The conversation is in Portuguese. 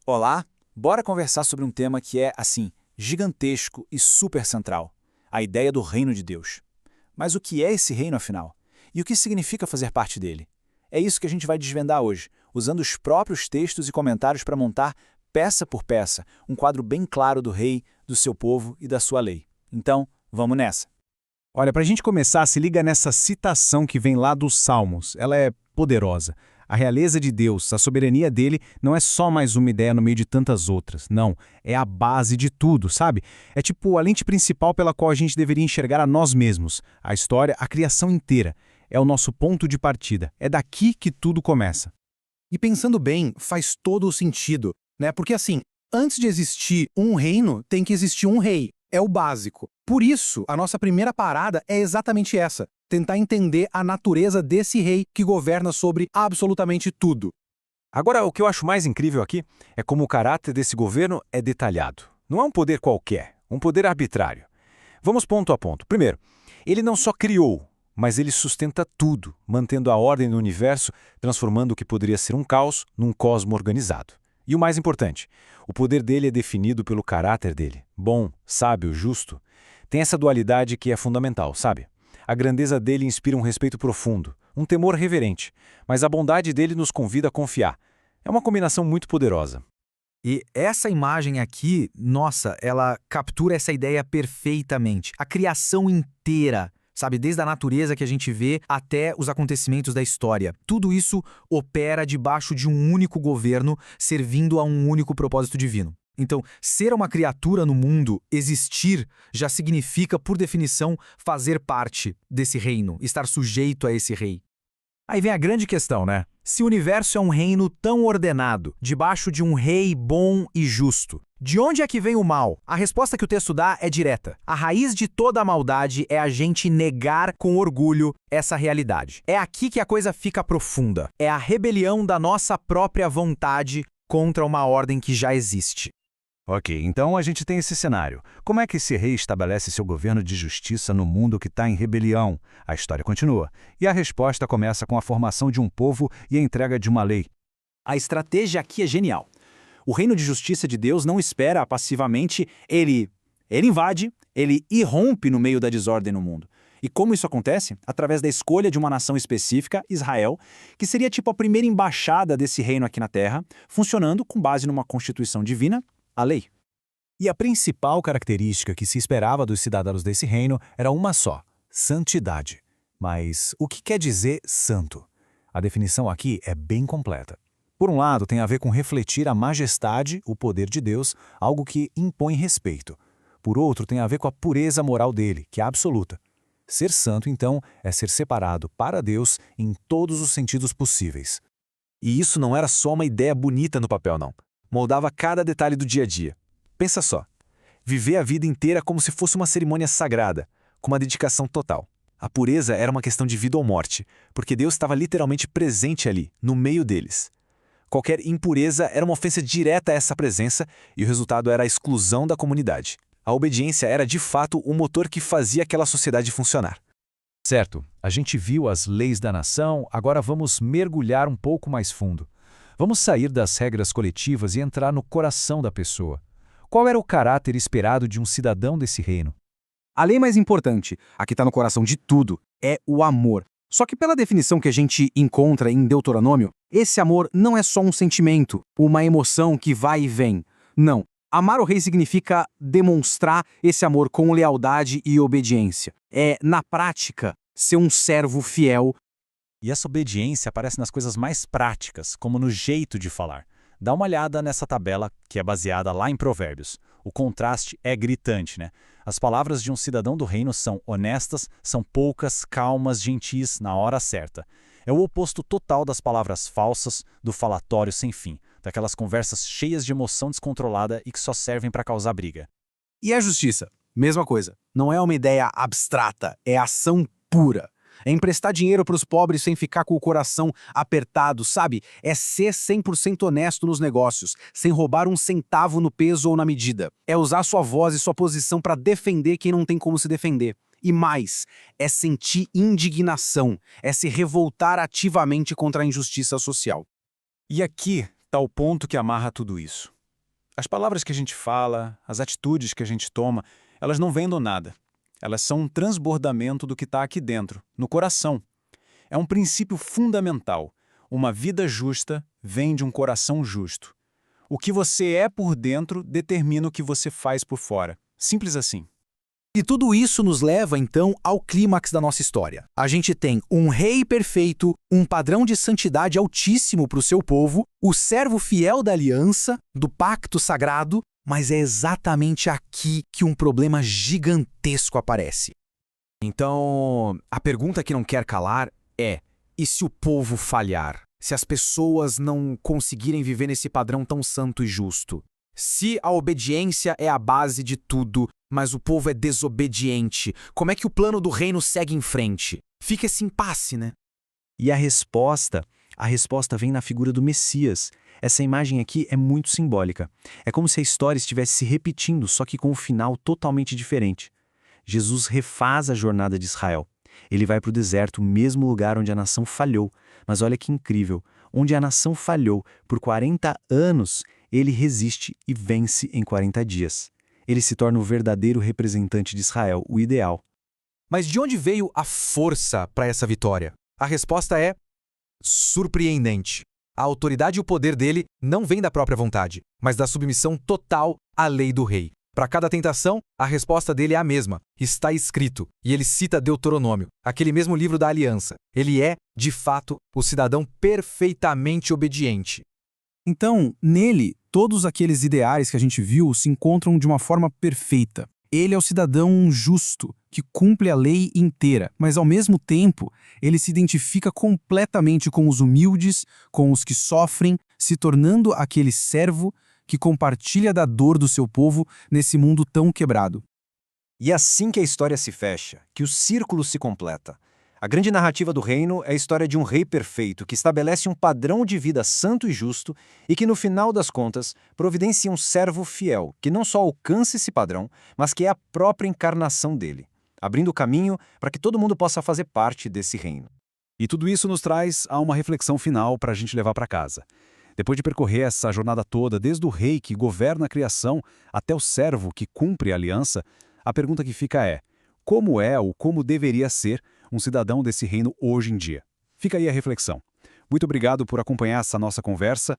Olá, bora conversar sobre um tema que é, assim, gigantesco e super central. A ideia do reino de Deus. Mas o que é esse reino, afinal? E o que significa fazer parte dele? É isso que a gente vai desvendar hoje, usando os próprios textos e comentários para montar, peça por peça, um quadro bem claro do rei, do seu povo e da sua lei. Então, vamos nessa. Olha, para a gente começar, se liga nessa citação que vem lá dos Salmos. Ela é poderosa. A realeza de Deus, a soberania dele, não é só mais uma ideia no meio de tantas outras. Não, é a base de tudo, sabe? É tipo a lente principal pela qual a gente deveria enxergar a nós mesmos, a história, a criação inteira. É o nosso ponto de partida. É daqui que tudo começa. E pensando bem, faz todo o sentido, né? Porque assim, antes de existir um reino, tem que existir um rei. É o básico. Por isso, a nossa primeira parada é exatamente essa: tentar entender a natureza desse rei que governa sobre absolutamente tudo. Agora, o que eu acho mais incrível aqui é como o caráter desse governo é detalhado. Não é um poder qualquer, um poder arbitrário. Vamos ponto a ponto. Primeiro, ele não só criou, mas ele sustenta tudo, mantendo a ordem no universo, transformando o que poderia ser um caos num cosmo organizado. E o mais importante, o poder dele é definido pelo caráter dele. Bom, sábio, justo. Tem essa dualidade que é fundamental, sabe? A grandeza dele inspira um respeito profundo, um temor reverente, mas a bondade dele nos convida a confiar. É uma combinação muito poderosa. E essa imagem aqui, nossa, ela captura essa ideia perfeitamente. A criação inteira, sabe, desde a natureza que a gente vê até os acontecimentos da história. Tudo isso opera debaixo de um único governo, servindo a um único propósito divino. Então, ser uma criatura no mundo, existir, já significa, por definição, fazer parte desse reino, estar sujeito a esse rei. Aí vem a grande questão, né? Se o universo é um reino tão ordenado, debaixo de um rei bom e justo, de onde é que vem o mal? A resposta que o texto dá é direta. A raiz de toda a maldade é a gente negar com orgulho essa realidade. É aqui que a coisa fica profunda. É a rebelião da nossa própria vontade contra uma ordem que já existe. Ok, então a gente tem esse cenário. Como é que esse rei estabelece seu governo de justiça no mundo que está em rebelião? A história continua. E a resposta começa com a formação de um povo e a entrega de uma lei. A estratégia aqui é genial. O reino de justiça de Deus não espera passivamente, ele invade, ele irrompe no meio da desordem no mundo. E como isso acontece? Através da escolha de uma nação específica, Israel, que seria tipo a primeira embaixada desse reino aqui na Terra, funcionando com base numa constituição divina, a lei. E a principal característica que se esperava dos cidadãos desse reino era uma só: santidade. Mas o que quer dizer santo? A definição aqui é bem completa. Por um lado, tem a ver com refletir a majestade, o poder de Deus, algo que impõe respeito. Por outro, tem a ver com a pureza moral dele, que é absoluta. Ser santo, então, é ser separado para Deus em todos os sentidos possíveis. E isso não era só uma ideia bonita no papel, não. Moldava cada detalhe do dia a dia. Pensa só, viver a vida inteira como se fosse uma cerimônia sagrada, com uma dedicação total. A pureza era uma questão de vida ou morte, porque Deus estava literalmente presente ali, no meio deles. Qualquer impureza era uma ofensa direta a essa presença e o resultado era a exclusão da comunidade. A obediência era de fato o motor que fazia aquela sociedade funcionar. Certo, a gente viu as leis da nação, agora vamos mergulhar um pouco mais fundo. Vamos sair das regras coletivas e entrar no coração da pessoa. Qual era o caráter esperado de um cidadão desse reino? A lei mais importante, a que está no coração de tudo, é o amor. Só que pela definição que a gente encontra em Deuteronômio, esse amor não é só um sentimento, uma emoção que vai e vem. Não. Amar o rei significa demonstrar esse amor com lealdade e obediência. É, na prática, ser um servo fiel. E essa obediência aparece nas coisas mais práticas, como no jeito de falar. Dá uma olhada nessa tabela que é baseada lá em Provérbios. O contraste é gritante, né? As palavras de um cidadão do reino são honestas, são poucas, calmas, gentis, na hora certa. É o oposto total das palavras falsas, do falatório sem fim, daquelas conversas cheias de emoção descontrolada e que só servem para causar briga. E a justiça? Mesma coisa. Não é uma ideia abstrata, é ação pura. É emprestar dinheiro para os pobres sem ficar com o coração apertado, sabe? É ser 100% honesto nos negócios, sem roubar um centavo no peso ou na medida. É usar sua voz e sua posição para defender quem não tem como se defender. E mais, é sentir indignação, é se revoltar ativamente contra a injustiça social. E aqui está o ponto que amarra tudo isso. As palavras que a gente fala, as atitudes que a gente toma, elas não vêm do nada. Elas são um transbordamento do que está aqui dentro, no coração. É um princípio fundamental. Uma vida justa vem de um coração justo. O que você é por dentro determina o que você faz por fora. Simples assim. E tudo isso nos leva, então, ao clímax da nossa história. A gente tem um rei perfeito, um padrão de santidade altíssimo para o seu povo, o servo fiel da aliança, do pacto sagrado, mas é exatamente aqui que um problema gigantesco aparece. Então, a pergunta que não quer calar é: e se o povo falhar? Se as pessoas não conseguirem viver nesse padrão tão santo e justo? Se a obediência é a base de tudo, mas o povo é desobediente, como é que o plano do reino segue em frente? Fica esse impasse, né? E a resposta vem na figura do Messias. Essa imagem aqui é muito simbólica. É como se a história estivesse se repetindo, só que com um final totalmente diferente. Jesus refaz a jornada de Israel. Ele vai para o deserto, o mesmo lugar onde a nação falhou. Mas olha que incrível, onde a nação falhou por 40 anos, ele resiste e vence em 40 dias. Ele se torna o verdadeiro representante de Israel, o ideal. Mas de onde veio a força para essa vitória? A resposta é surpreendente. A autoridade e o poder dele não vêm da própria vontade, mas da submissão total à lei do rei. Para cada tentação, a resposta dele é a mesma. Está escrito. E ele cita Deuteronômio, aquele mesmo livro da aliança. Ele é, de fato, o cidadão perfeitamente obediente. Então, nele, todos aqueles ideais que a gente viu se encontram de uma forma perfeita. Ele é o cidadão justo, que cumpre a lei inteira, mas ao mesmo tempo, ele se identifica completamente com os humildes, com os que sofrem, se tornando aquele servo que compartilha da dor do seu povo nesse mundo tão quebrado. E é assim que a história se fecha, que o círculo se completa. A grande narrativa do reino é a história de um rei perfeito que estabelece um padrão de vida santo e justo e que, no final das contas, providencia um servo fiel que não só alcança esse padrão, mas que é a própria encarnação dele, abrindo o caminho para que todo mundo possa fazer parte desse reino. E tudo isso nos traz a uma reflexão final para a gente levar para casa. Depois de percorrer essa jornada toda, desde o rei que governa a criação até o servo que cumpre a aliança, a pergunta que fica é: como é ou como deveria ser um cidadão desse reino hoje em dia? Fica aí a reflexão. Muito obrigado por acompanhar essa nossa conversa